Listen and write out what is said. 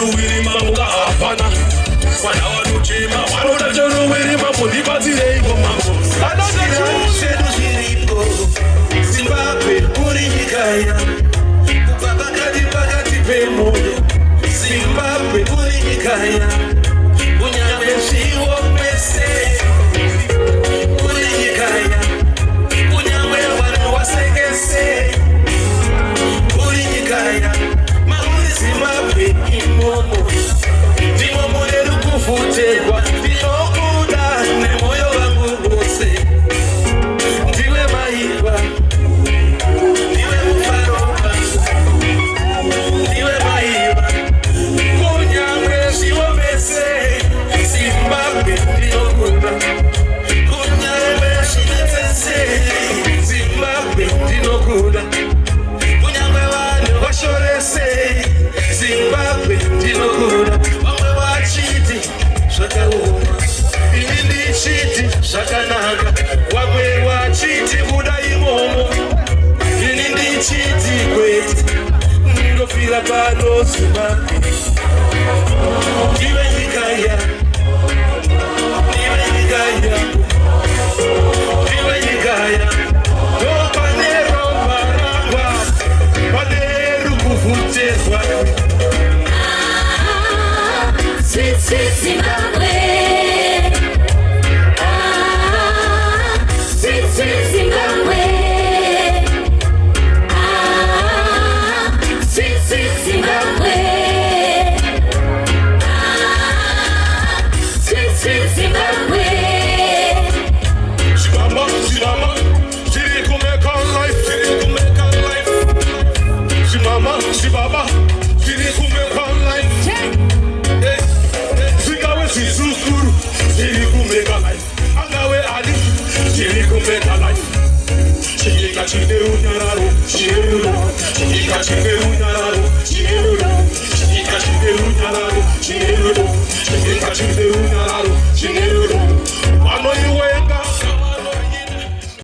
wiri mamuga apana. Wana wanuchima, wanoda jonu wiri mamu, dibatire iko mamu. Seduziripo, Zimbabwe, Urihikaya. Kupakati pemoyo, Zimbabwe, Urihikaya. Unyameshiwo pese, Urihikaya. Unyamwe wanu wasegese, Urihikaya. Mauri Zimbabwe, imomo. Imomo nerukufuterwa, ndinokuda nemoyo wangu wose. Ndiwe maiva, ndiwe mufaro wangu. Ndiwe maiva, kunyangwe shiwomese. Zimbabwe ndinokuda, kunyangwe shinetese. Zimbabwe ndinokuda, kunyangwe vanhu vashorese. Zimbabwe ndinokuda, vamwe vachiti zvakaoma, ini ndichiti zvakanaka, vamwe vachiti buda imomo, ini ndichiti kwete, ndinofira pano Zimbabwe. Ndiwe nyika yangu, ndiwe nyika yangu, ndiwe nyika yangu, ndopane ropa rangwa, pane rukufuterwa. Sweet, sweet Zimbabwe. Sweet, sweet Zimbabwe. Sweet, sweet Zimbabwe. Sweet, sweet Zimbabwe. Shibaba, shibaba, tiri kumeka life, tiri kumeka life. Shibaba, shibaba, tiri kumeka life. Zigawe sizukuru, tiri kumeka life. Angawe ali, tiri kumeka life. Chiyeka chine unyararo, chiyero. Chiyeka chine unyararo, chiyero. Chiyeka chine unyararo, chiyero. Chiyeka chine unyararo, chiyero.